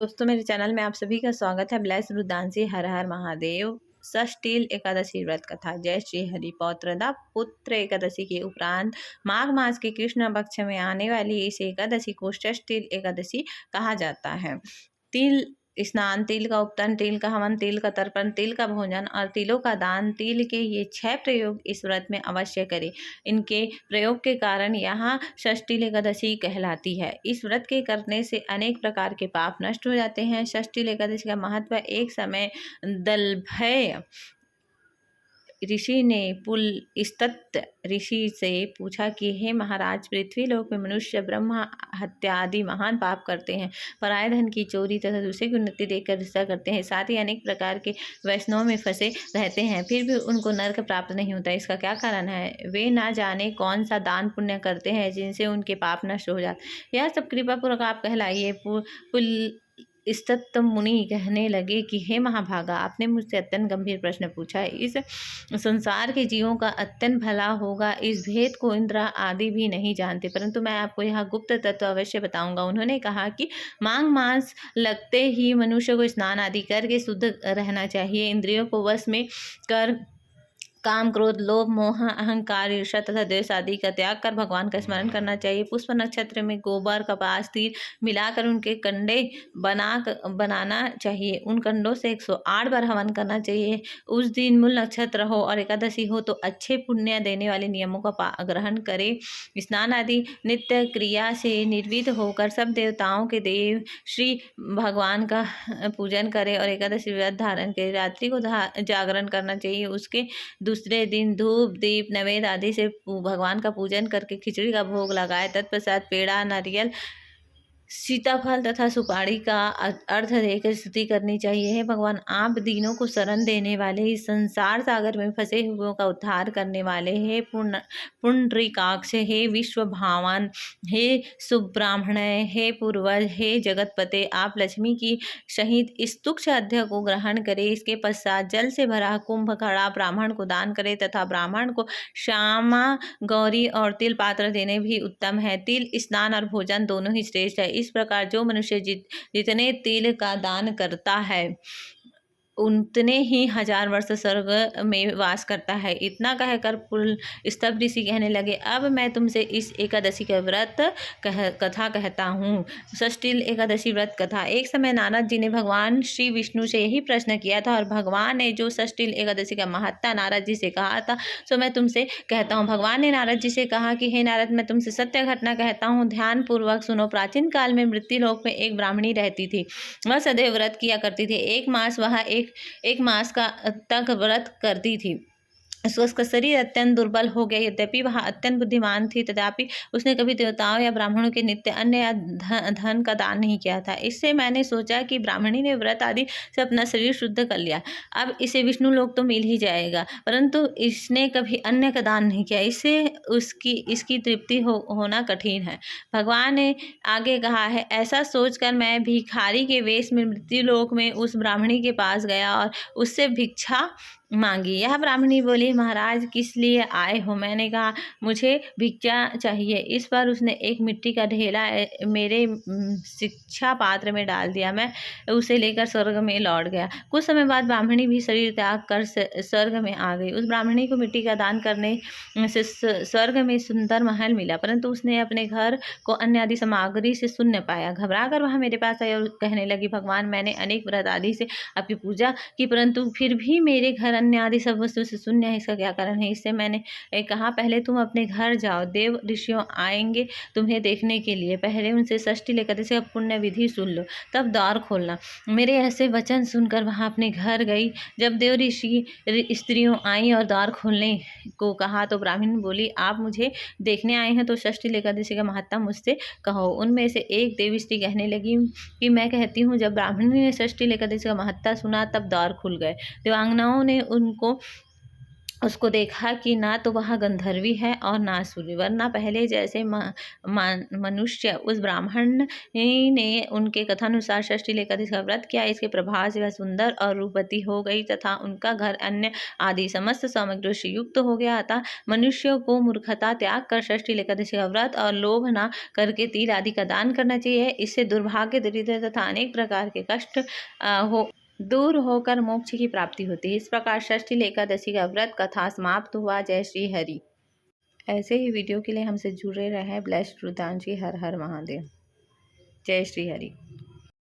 दोस्तों मेरे चैनल में आप सभी का स्वागत है। ब्लेस रुद्रांशी हर हर महादेव। षष्ठील एकादशी व्रत कथा। जय श्री हरि पौत्रदा पुत्र एकादशी के उपरांत माघ मास के कृष्ण पक्ष में आने वाली इस एकादशी को षष्ठील एकादशी कहा जाता है। तिल स्नान, तिल का उपतन, तिल का हवन, तिल का तर्पण, तिल का भोजन और तिलों का दान, तिल के ये 6 प्रयोग इस व्रत में अवश्य करें। इनके प्रयोग के कारण यहाँ षष्ठी एकादशी कहलाती है। इस व्रत के करने से अनेक प्रकार के पाप नष्ट हो जाते हैं। षष्ठी एकादशी का महत्व। एक समय दलभय ऋषि ने पुलस्त्य ऋषि से पूछा कि हे महाराज, पृथ्वी लोक में मनुष्य ब्रह्म हत्या आदि महान पाप करते हैं, पराये धन की चोरी तथा दूसरे की उन्नति देखकर रिश्ता करते हैं, साथ ही अनेक प्रकार के वैष्णव में फंसे रहते हैं, फिर भी उनको नरक प्राप्त नहीं होता। इसका क्या कारण है? वे ना जाने कौन सा दान पुण्य करते हैं जिनसे उनके पाप नष्ट हो जाते। यह सब कृपा पूर्वक आप कहलाइए। पुल स्तत्व मुनि कहने लगे कि हे महाभागा, आपने मुझसे अत्यंत गंभीर प्रश्न पूछा है। इस संसार के जीवों का अत्यंत भला होगा, इस भेद को इंद्र आदि भी नहीं जानते, परंतु मैं आपको यह गुप्त तत्व अवश्य बताऊंगा। उन्होंने कहा कि माघ मास लगते ही मनुष्य को स्नान आदि करके शुद्ध रहना चाहिए। इंद्रियों को वश में कर काम, क्रोध, लोभ, मोह, अहंकार, ईर्ष्या तथा द्वेष आदि का त्याग कर भगवान का स्मरण करना चाहिए। पुष्प नक्षत्र में गोबर, कपास, तिल मिलाकर उनके कंडे बनाना चाहिए। उन कंडों से 108 बार हवन करना चाहिए। उस दिन मूल नक्षत्र हो और एकादशी हो तो अच्छे पुण्य देने वाले नियमों का ग्रहण करें। स्नान आदि नित्य क्रिया से निर्विध होकर सब देवताओं के देव श्री भगवान का पूजन करें और एकादशी व्रत धारण करें। रात्रि को जागरण करना चाहिए। उसके दूसरे दिन धूप, दीप, नैवेद्य आदि से भगवान का पूजन करके खिचड़ी का भोग लगाए। तत्पश्चात पेड़ा, नारियल, सीताफल तथा सुपारी का अर्घ देकर स्तुति करनी चाहिए। हे भगवान, आप दीनों को शरण देने वाले, इस संसार सागर में फंसे हुओं का उद्धार करने वाले, हे पुंडरीकाक्ष, हे विश्व भावन, हे सुब्राह्मण, हे पूर्वज, हे जगतपते, आप लक्ष्मी की सहित इस तुक्ष अध्याय को ग्रहण करें। इसके पश्चात जल से भरा कुंभ घड़ा ब्राह्मण को दान करें तथा ब्राह्मण को श्यामा, गौरी और तिल पात्र देने भी उत्तम है। तिल स्नान और भोजन दोनों ही श्रेष्ठ है। इस प्रकार जो मनुष्य जितने तिल का दान करता है उतने ही 1000 वर्ष स्वर्ग में वास करता है। इतना कहकर पुलस्त्य ऋषि कहने लगे, अब मैं तुमसे इस एकादशी का व्रत कथा कहता हूँ। षष्ठील एकादशी व्रत कथा। एक समय नारद जी ने भगवान श्री विष्णु से यही प्रश्न किया था और भगवान ने जो षष्ठील एकादशी का महत्ता नारद जी से कहा था सो मैं तुमसे कहता हूँ। भगवान ने नारद जी से कहा कि हे नारद, मैं तुमसे सत्य घटना कहता हूँ, ध्यान पूर्वक सुनो। प्राचीन काल में मृत्युलोक में एक ब्राह्मणी रहती थी। वह सदैव व्रत किया करती थी। एक मास वह एक मास का तक व्रत करती थी। उसका शरीर अत्यंत दुर्बल हो गया। यद्यपि वह अत्यंत बुद्धिमान थी, तथापि उसने कभी देवताओं या ब्राह्मणों के नित्य अन्न या धन का दान नहीं किया था। इससे मैंने सोचा कि ब्राह्मणी ने व्रत आदि से अपना शरीर शुद्ध कर लिया, अब इसे विष्णु लोक तो मिल ही जाएगा, परंतु इसने कभी अन्न का दान नहीं किया, इससे इसकी तृप्ति होना कठिन है। भगवान ने आगे कहा है, ऐसा सोचकर मैं भिखारी के वेश में मृत्युलोक में उस ब्राह्मणी के पास गया और उससे भिक्षा मांगी। यह ब्राह्मणी बोली, महाराज किस लिए आए हो? मैंने कहा, मुझे भिक्षा चाहिए। इस पर उसने एक मिट्टी का ढेला मेरे शिक्षा पात्र में डाल दिया। मैं उसे लेकर स्वर्ग में लौट गया। कुछ समय बाद ब्राह्मणी भी शरीर त्याग कर स्वर्ग में आ गई। उस ब्राह्मणी को मिट्टी का दान करने से स्वर्ग में सुंदर महल मिला, परंतु उसने अपने घर को अन्य आदि सामग्री से शून्य पाया। घबरा कर वह मेरे पास आई और कहने लगी, भगवान, मैंने अनेक व्रत आदि से आपकी पूजा की, परंतु फिर भी मेरे घर अन्य आदि सब वस्तु से शून्य है। इसका क्या कारण है? इससे मैंने कहा, पहले तुम अपने घर जाओ, देव ऋषियों आएंगे तुम्हें देखने के लिए, पहले उनसे षष्ठी एकादशी का पुण्य विधि सुन लो, तब द्वार खोलना। मेरे ऐसे वचन सुनकर वहाँ अपने घर गई। जब देव ऋषि स्त्रियों आई और द्वार खोलने को कहा तो ब्राह्मण बोली, आप मुझे देखने आए हैं तो षष्ठी एकादशी का महत्ता मुझसे कहो। उनमें से एक देव स्त्री कहने लगी कि मैं कहती हूँ, जब ब्राह्मणी ने षष्ठी एकादशी का महत्ता सुना तब द्वार खुल गए। देवांगनाओं ने उनको उसको देखा कि ना तो वह गंधर्वी है और ना सूर्य, वरना पहले जैसे मनुष्य। उस ब्राह्मण ने उनके कथानुसार षष्ठी एकादशी का व्रत किया। इसके प्रभाव से वह सुंदर और रूपवती हो गई तथा उनका घर अन्न आदि समस्त सामग्रियों से युक्त हो गया। अतः मनुष्यों को मूर्खता त्याग कर षष्ठी एकादशी का व्रत और लोभ न करके तिल आदि का दान करना चाहिए। इससे दुर्भाग्य, दरिद्र तथा अनेक प्रकार के कष्ट दूर होकर मोक्ष की प्राप्ति होती है। इस प्रकार षष्ठी एकादशी का व्रत कथा समाप्त हुआ। जय श्री हरि। ऐसे ही वीडियो के लिए हमसे जुड़े रहें। ब्लेस्ड रुद्रांशी। हर हर महादेव। जय श्री हरि।